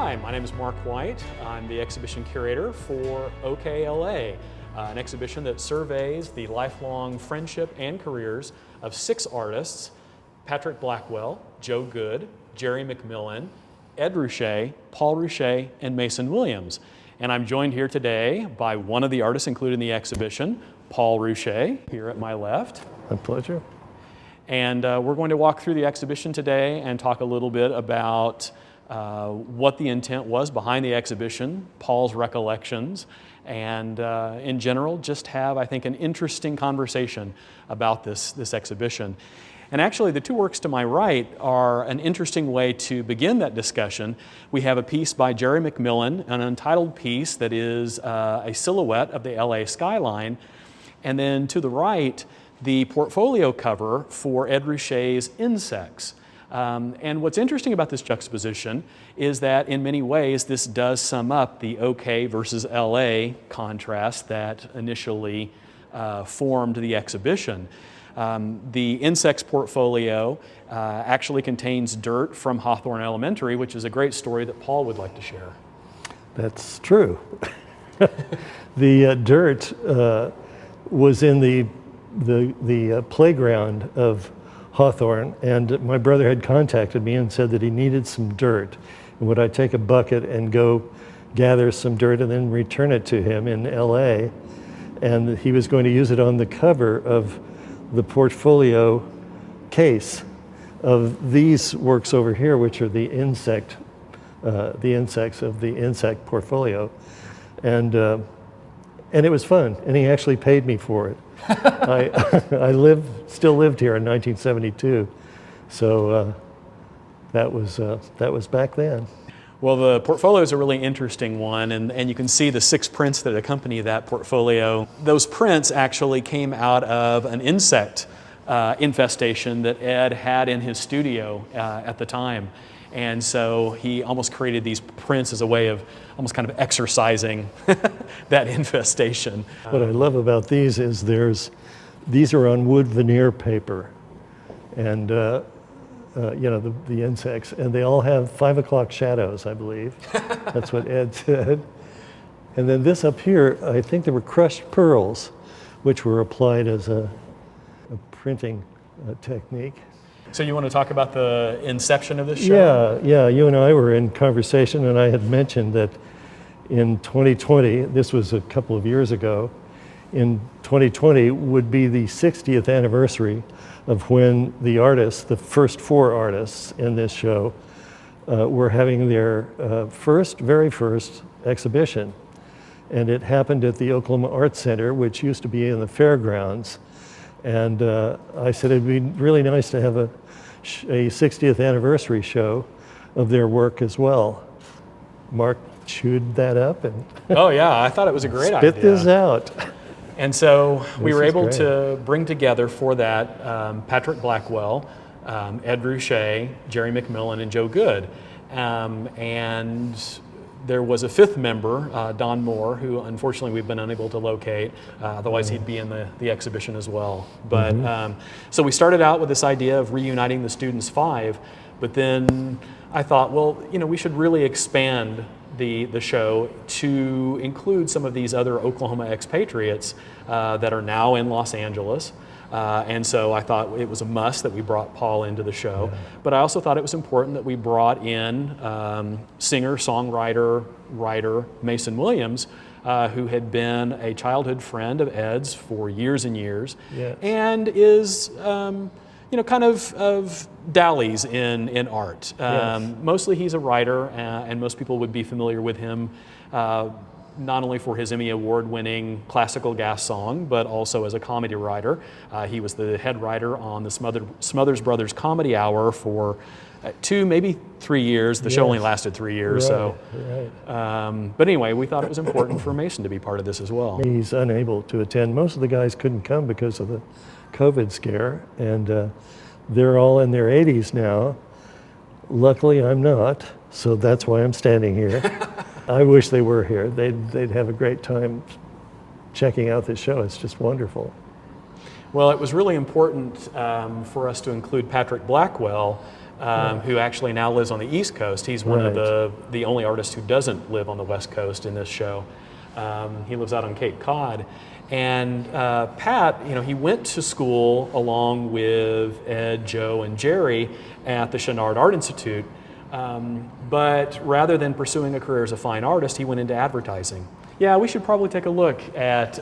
Hi, my name is Mark White. I'm the exhibition curator for OKLA, an exhibition that surveys the lifelong friendship and careers of 6 artists: Patrick Blackwell, Joe Good, Jerry McMillan, Ed Ruscha, Paul Ruscha, and Mason Williams. And I'm joined here today by one of the artists included in the exhibition, Paul Ruscha, here at my left. My pleasure. And we're going to walk through the exhibition today and talk a little bit about what the intent was behind the exhibition, Paul's recollections, and in general, just have, I think, an interesting conversation about this exhibition. And actually, the 2 works to my right are an interesting way to begin that discussion. We have a piece by Jerry McMillan, an untitled piece that is a silhouette of the LA skyline. And then to the right, the portfolio cover for Ed Ruscha's Insects. And what's interesting about this juxtaposition is that in many ways this does sum up the OK versus LA contrast that initially formed the exhibition. The Insects portfolio actually contains dirt from Hawthorne Elementary, which is a great story that Paul would like to share. That's true. The dirt was in the playground of Hawthorne, and my brother had contacted me and said that he needed some dirt. And would I take a bucket and go gather some dirt and then return it to him in LA? And he was going to use it on the cover of the portfolio case of these works over here, which are the insects of the insect portfolio. And it was fun, and he actually paid me for it. I still lived here in 1972, so that was back then. Well, the portfolio is a really interesting one, and you can see the 6 prints that accompany that portfolio. Those prints actually came out of an insect infestation that Ed had in his studio at the time. And so he almost created these prints as a way of almost kind of exorcising that infestation. What I love about these is these are on wood veneer paper, and the insects, and they all have 5 o'clock shadows, I believe. That's what Ed said. And then this up here, I think there were crushed pearls, which were applied as a printing technique. So you want to talk about the inception of this show? Yeah, you and I were in conversation, and I had mentioned that in 2020, this was a couple of years ago, in 2020 would be the 60th anniversary of when the first 4 artists in this show were having their very first exhibition. And it happened at the Oklahoma Arts Center, which used to be in the fairgrounds. And I said it'd be really nice to have a 60th anniversary show of their work as well. Mark chewed that up and oh yeah, I thought it was a great idea. Spit this out. And so we were able to bring together for that Patrick Blackwell, Ed Ruscha, Jerry McMillan, and Joe Good. And there was a 5th member, Don Moore, who unfortunately we've been unable to locate. Otherwise he'd be in the exhibition as well. But so we started out with this idea of reuniting the Students 5, but then I thought, well, we should really expand the show to include some of these other Oklahoma expatriates that are now in Los Angeles. And so I thought it was a must that we brought Paul into the show. Yeah. But I also thought it was important that we brought in singer, songwriter, writer Mason Williams, who had been a childhood friend of Ed's for years and years, yes, and is kind of dallies in art. Yes. Mostly he's a writer, and most people would be familiar with him not only for his Emmy Award-winning classical gas song, but also as a comedy writer. He was the head writer on the Smothers Brothers Comedy Hour for 2, maybe 3 years. The show only lasted 3 years. But anyway, we thought it was important for Mason to be part of this as well. He's unable to attend. Most of the guys couldn't come because of the COVID scare, and they're all in their 80s now. Luckily, I'm not, so that's why I'm standing here. I wish they were here. They'd have a great time checking out this show. It's just wonderful. Well, it was really important for us to include Patrick Blackwell who actually now lives on the East Coast. He's one of the only artists who doesn't live on the West Coast in this show. He lives out on Cape Cod. And Pat, he went to school along with Ed, Joe, and Jerry at the Chenard Art Institute. But rather than pursuing a career as a fine artist, he went into advertising. Yeah, we should probably take a look at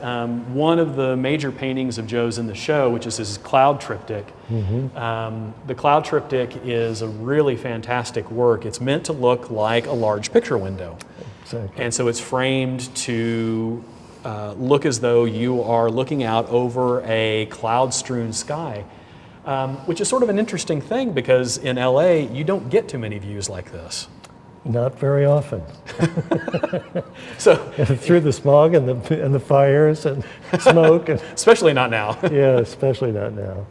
one of the major paintings of Joe's in the show, which is his cloud triptych. The cloud triptych is a really fantastic work. It's meant to look like a large picture window. Exactly. And so it's framed to look as though you are looking out over a cloud-strewn sky, which is sort of an interesting thing because in LA, you don't get too many views like this. Not very often. So through the smog and the fires and smoke. Especially not now. Yeah, especially not now.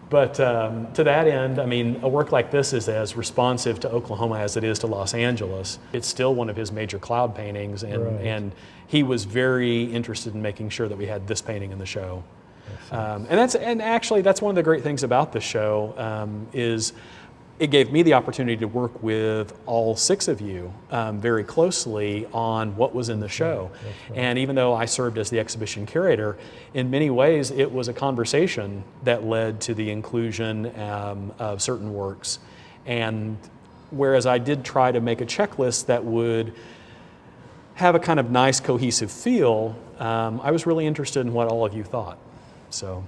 But to that end, I mean, a work like this is as responsive to Oklahoma as it is to Los Angeles. It's still one of his major cloud paintings, and he was very interested in making sure that we had this painting in the show. And actually that's one of the great things about the show is it gave me the opportunity to work with all 6 of you very closely on what was in the show. And even though I served as the exhibition curator, in many ways it was a conversation that led to the inclusion of certain works. And whereas I did try to make a checklist that would have a kind of nice cohesive feel, I was really interested in what all of you thought. So.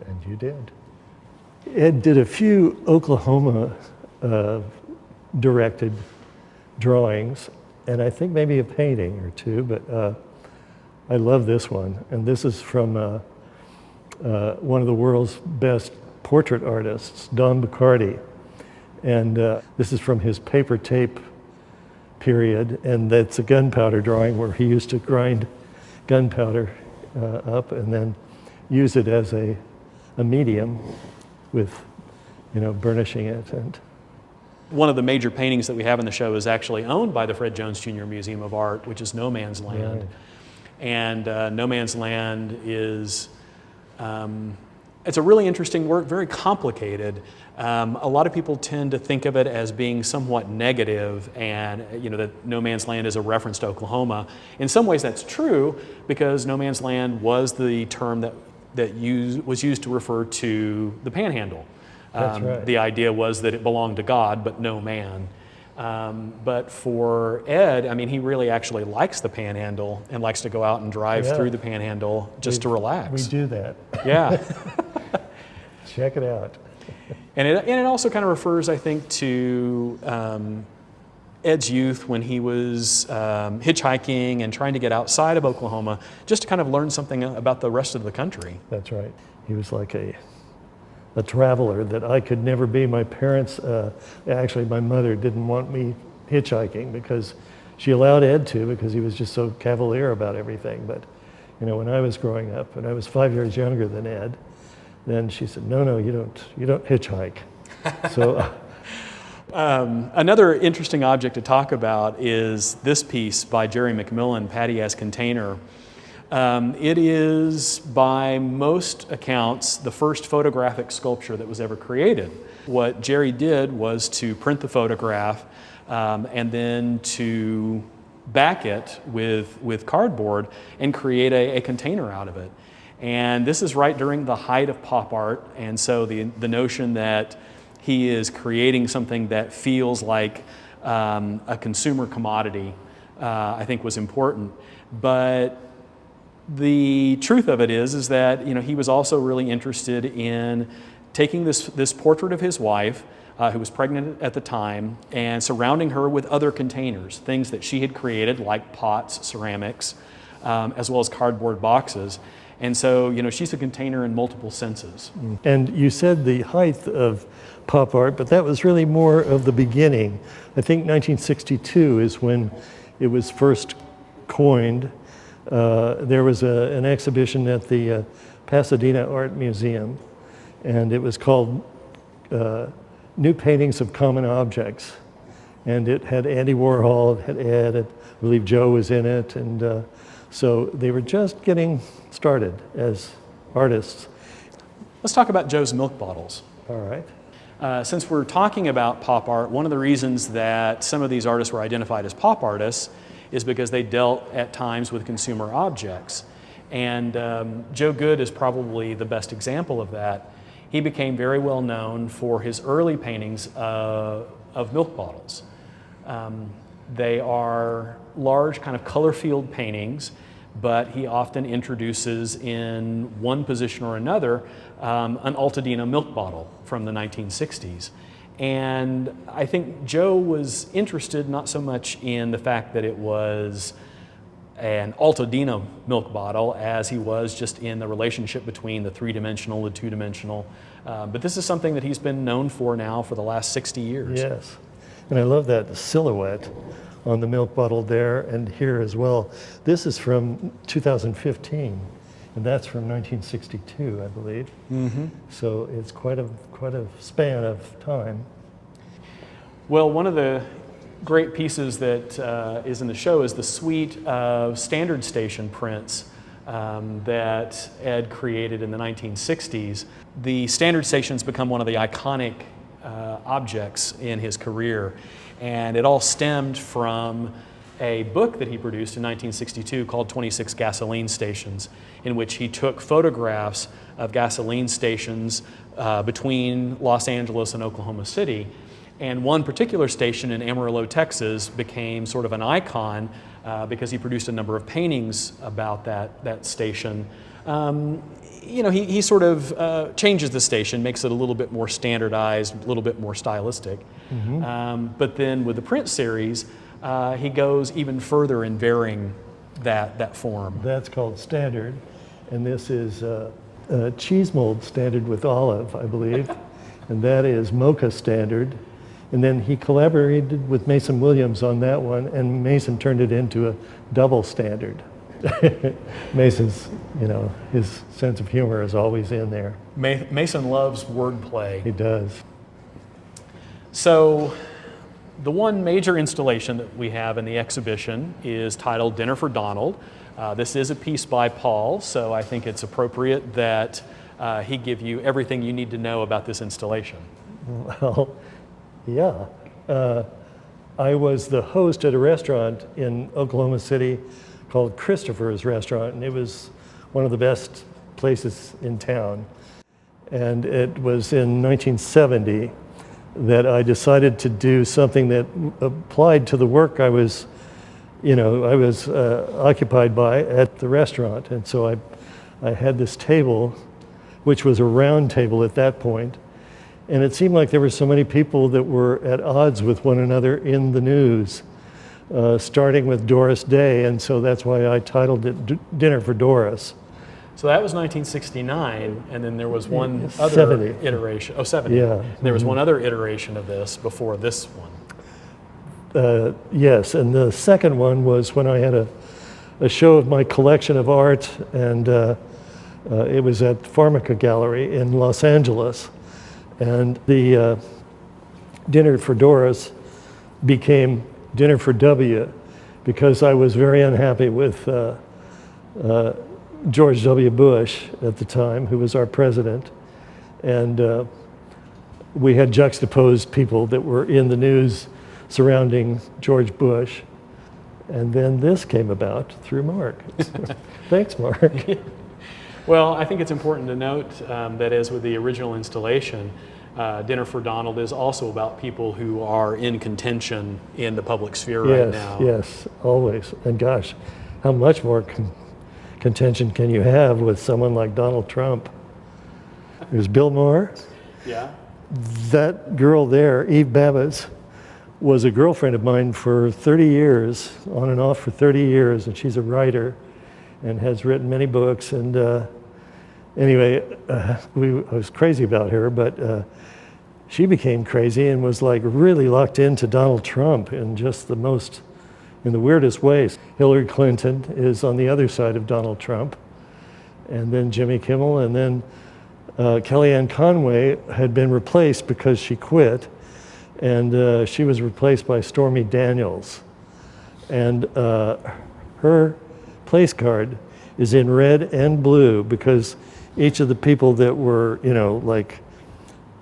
And you did. Ed did a few Oklahoma directed drawings, and I think maybe a painting or 2, but I love this one. And this is from one of the world's best portrait artists, McCarty. And this is from his paper tape period, and that's a gunpowder drawing where he used to grind gunpowder up and then use it as a medium with, burnishing it. And one of the major paintings that we have in the show is actually owned by the Fred Jones Jr. Museum of Art, which is No Man's Land. Right. And No Man's Land is, it's a really interesting work, very complicated. A lot of people tend to think of it as being somewhat negative, and that No Man's Land is a reference to Oklahoma. In some ways that's true, because No Man's Land was the term that was used to refer to the Panhandle. That's right. The idea was that it belonged to God, but no man. But for Ed, I mean, he really actually likes the Panhandle and likes to go out and drive through the Panhandle just to relax. We do that. Yeah. Check it out. And it also kind of refers, I think, to Ed's youth when he was hitchhiking and trying to get outside of Oklahoma, just to kind of learn something about the rest of the country. That's right. He was like a traveler that I could never be. My parents, actually my mother didn't want me hitchhiking because she allowed Ed to, because he was just so cavalier about everything. But when I was growing up, and I was 5 years younger than Ed, then she said, no, you don't hitchhike. So another interesting object to talk about is this piece by Jerry McMillan, Patty as Container. It is, by most accounts, the first photographic sculpture that was ever created. What Jerry did was to print the photograph and then to back it with cardboard and create a container out of it. And this is right during the height of pop art, and so the notion that he is creating something that feels like a consumer commodity, I think was important. But the truth of it is that he was also really interested in taking this portrait of his wife, who was pregnant at the time, and surrounding her with other containers, things that she had created, like pots, ceramics, as well as cardboard boxes. And so, she's a container in multiple senses. And you said the height of pop art, but that was really more of the beginning. I think 1962 is when it was first coined. There was an exhibition at the Pasadena Art Museum, and it was called New Paintings of Common Objects. And it had Andy Warhol, it had Ed, I believe Joe was in it, and so they were just getting started as artists. Let's talk about Joe's milk bottles. All right. Since we're talking about pop art, one of the reasons that some of these artists were identified as pop artists is because they dealt at times with consumer objects. And Joe Goode is probably the best example of that. He became very well known for his early paintings of milk bottles. They are large kind of color field paintings, but he often introduces in one position or another an Altadena milk bottle from the 1960s. And I think Joe was interested not so much in the fact that it was an Altadena milk bottle as he was just in the relationship between the three-dimensional, the two-dimensional. But this is something that he's been known for now for the last 60 years. Yes, and I love that silhouette on the milk bottle there and here as well. This is from 2015, and that's from 1962, I believe. Mm-hmm. So it's quite a span of time. Well, one of the great pieces that is in the show is the suite of standard station prints that Ed created in the 1960s. The standard stations become one of the iconic objects in his career, and it all stemmed from a book that he produced in 1962 called 26 Gasoline Stations, in which he took photographs of gasoline stations between Los Angeles and Oklahoma City. And one particular station in Amarillo, Texas became sort of an icon because he produced a number of paintings about that station. He sort of changes the station, makes it a little bit more standardized, a little bit more stylistic. Mm-hmm. But then with the print series, he goes even further in varying that form. That's called standard, and this is cheese mold standard with olive, I believe, and that is mocha standard. And then he collaborated with Mason Williams on that one, and Mason turned it into a double standard. Mason's, his sense of humor is always in there. Mason loves wordplay. He does. So the one major installation that we have in the exhibition is titled Dinner for Donald. This is a piece by Paul, so I think it's appropriate that he give you everything you need to know about this installation. Well, yeah. I was the host at a restaurant in Oklahoma City called Christopher's Restaurant, and it was one of the best places in town. And it was in 1970 that I decided to do something that applied to the work I was occupied by at the restaurant. And so I had this table, which was a round table at that point, and it seemed like there were so many people that were at odds with one another in the news, starting with Doris Day, and so that's why I titled it Dinner for Doris. So that was 1969, and then there was one other 70. iteration. Oh, 70. Yeah. And there was one other iteration of this before this one. Yes, and the second one was when I had a show of my collection of art, and it was at Pharmaca Gallery in Los Angeles. And the Dinner for Doris became Dinner for W because I was very unhappy with George W. Bush at the time, who was our president. And we had juxtaposed people that were in the news surrounding George Bush. And then this came about through Mark. Thanks, Mark. Well, I think it's important to note that as with the original installation, Dinner for Donald is also about people who are in contention in the public sphere right now. Yes, always. And gosh, how much more contention can you have with someone like Donald Trump? There's Bill Maher. Yeah. That girl there, Eve Babbitts, was a girlfriend of mine for 30 years, on and off for 30 years, and she's a writer and has written many books. And anyway, I was crazy about her, but she became crazy and was like really locked into Donald Trump in just in the weirdest ways. Hillary Clinton is on the other side of Donald Trump, and then Jimmy Kimmel, and then Kellyanne Conway had been replaced because she quit, and she was replaced by Stormy Daniels. And her place card is in red and blue because each of the people that were,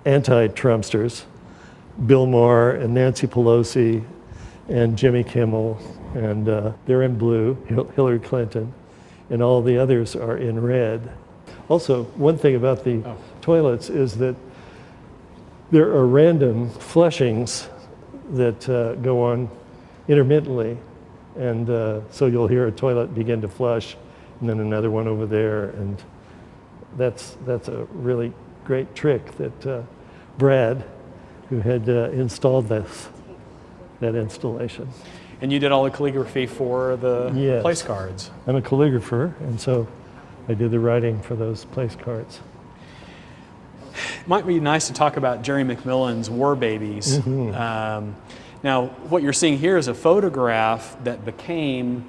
anti-Trumpsters, Bill Maher and Nancy Pelosi and Jimmy Kimmel, and they're in blue, Hillary Clinton, and all the others are in red. Also, one thing about the toilets is that there are random flushings that go on intermittently, and so you'll hear a toilet begin to flush, and then another one over there, and that's a really great trick that Brad, who had installed that installation. And you did all the calligraphy for the place cards. I'm a calligrapher, and so I did the writing for those place cards. It might be nice to talk about Jerry McMillan's War Babies. Mm-hmm. Now, what you're seeing here is a photograph that became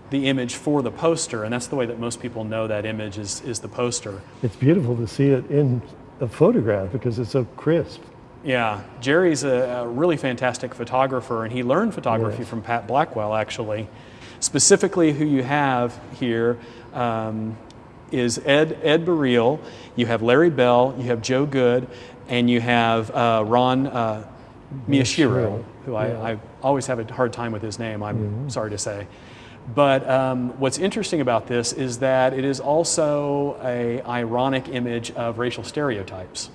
the image for the poster, and that's the way that most people know that image is the poster. It's beautiful to see it in a photograph because it's so crisp. Yeah, Jerry's a really fantastic photographer, and he learned photography from Pat Blackwell, actually. Specifically, who you have here is Ed Burrell, you have Larry Bell, you have Joe Good, and you have Ron Miyashiro, who I always have a hard time with his name, I'm sorry to say. But what's interesting about this is that it is also an ironic image of racial stereotypes.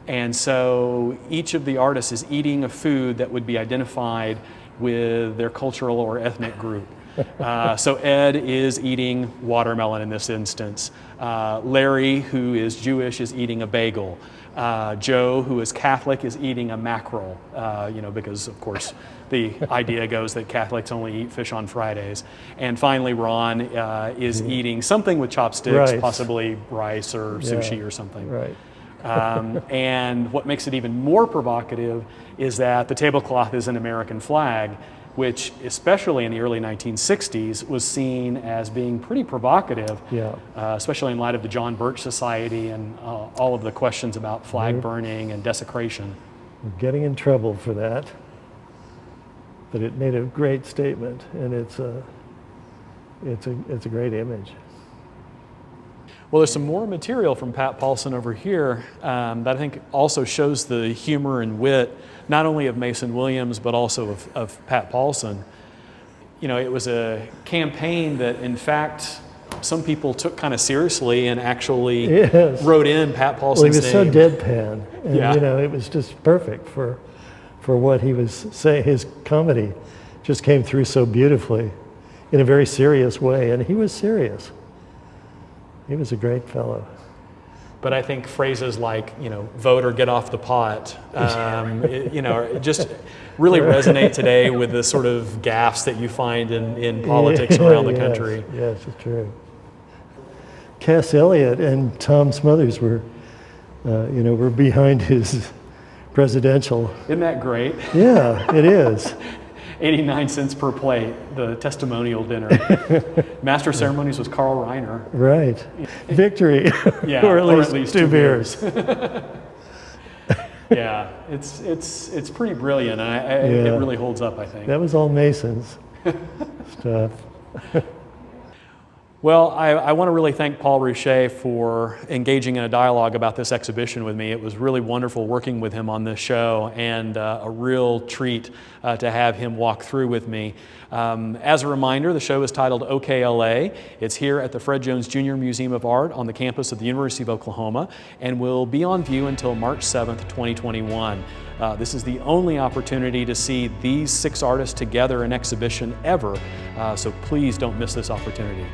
And so each of the artists is eating a food that would be identified with their cultural or ethnic group. So Ed is eating watermelon in this instance. Larry, who is Jewish, is eating a bagel. Joe, who is Catholic, is eating a mackerel, because of course the idea goes that Catholics only eat fish on Fridays. And finally, Ron is eating something with chopsticks, possibly rice or sushi or something. Right. And what makes it even more provocative is that the tablecloth is an American flag, which, especially in the early 1960s, was seen as being pretty provocative, especially in light of the John Birch Society and all of the questions about flag burning and desecration. We're getting in trouble for that, but it made a great statement, and it's a great image. Well, there's some more material from Pat Paulson over here that I think also shows the humor and wit, not only of Mason Williams, but also of Pat Paulson. It was a campaign that, in fact, some people took kind of seriously and actually wrote in Pat Paulson's name. Well, he was so deadpan, and it was just perfect for what he was saying. His comedy just came through so beautifully in a very serious way, and he was serious. He was a great fellow. But I think phrases like, vote or get off the pot, just really resonate today with the sort of gaffes that you find in politics around the country. Yes, it's true. Cass Elliot and Tom Smothers were behind his presidential. Isn't that great? Yeah, it is. 89 cents per plate, the testimonial dinner. Master of Ceremonies was Carl Reiner. Right. Victory. or at least two beers. Yeah, it's pretty brilliant. It really holds up, I think. That was all Mason's stuff. Well, I want to really thank Paul Ruscha for engaging in a dialogue about this exhibition with me. It was really wonderful working with him on this show, and a real treat to have him walk through with me. As a reminder, the show is titled OKLA. It's here at the Fred Jones Jr. Museum of Art on the campus of the University of Oklahoma, and will be on view until March 7th, 2021. This is the only opportunity to see these 6 artists together in exhibition ever, so please don't miss this opportunity.